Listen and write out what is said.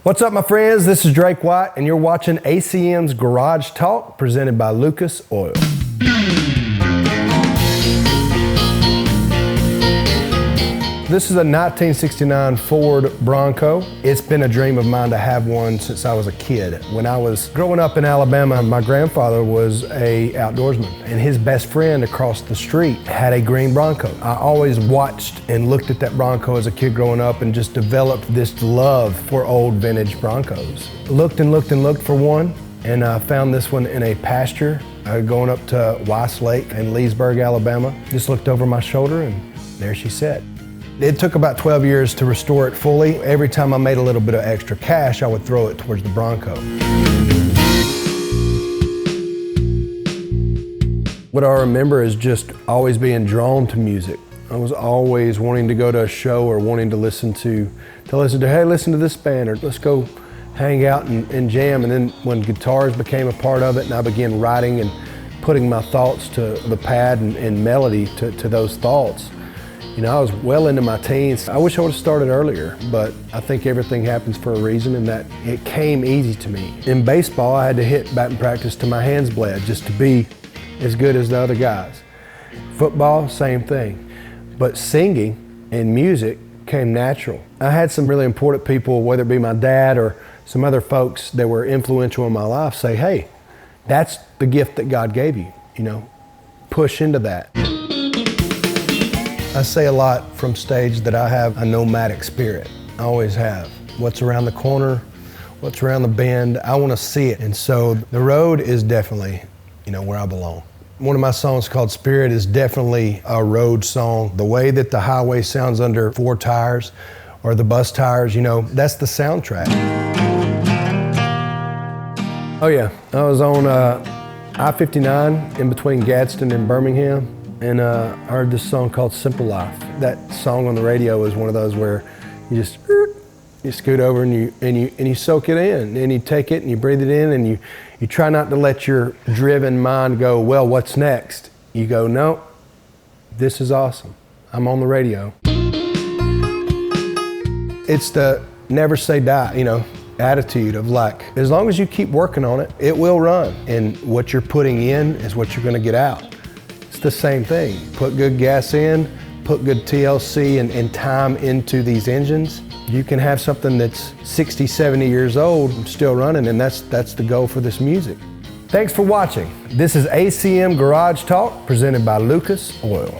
What's up, my friends? This is Drake White, and you're watching ACM's Garage Talk, presented by Lucas Oil. This is a 1969 Ford Bronco. It's been a dream of mine to have one since I was a kid. When I was growing up in Alabama, my grandfather was an outdoorsman, and his best friend across the street had a green Bronco. I always watched and looked at that Bronco as a kid growing up and just developed this love for old vintage Broncos. Looked and looked and looked for one, and I found this one in a pasture going up to Weiss Lake in Leesburg, Alabama. Just looked over my shoulder, and there she sat. It took about 12 years to restore it fully. Every time I made a little bit of extra cash, I would throw it towards the Bronco. What I remember is just always being drawn to music. I was always wanting to go to a show or wanting to listen to, hey, listen to this band, or let's go hang out and jam. And then when guitars became a part of it and I began writing and putting my thoughts to the pad and melody to those thoughts, you know, I was well into my teens. I wish I would have started earlier, but I think everything happens for a reason, and that it came easy to me. In baseball, I had to hit batting practice till my hands bled just to be as good as the other guys. Football, same thing. But singing and music came natural. I had some really important people, whether it be my dad or some other folks that were influential in my life, say, hey, that's the gift that God gave you, you know, push into that. I say a lot from stage that I have a nomadic spirit. I always have. What's around the corner, what's around the bend, I want to see it. And so the road is definitely, you know, where I belong. One of my songs called Spirit is definitely a road song. The way that the highway sounds under 4 tires or the bus tires, you know, that's the soundtrack. Oh yeah, I was on I-59 in between Gadsden and Birmingham, and I heard this song called Simple Life. That song on the radio is one of those where you just you scoot over and you soak it in, and you take it and you breathe it in, and you try not to let your driven mind go, well, what's next? You go, no, this is awesome. I'm on the radio. It's the never say die, you know, attitude of like, as long as you keep working on it, it will run. And what you're putting in is what you're gonna get out. It's the same thing. Put good gas in, put good TLC and time into these engines. You can have something that's 60, 70 years old, still running, and that's the goal for this music. Thanks for watching. This is ACM Garage Talk, presented by Lucas Oil.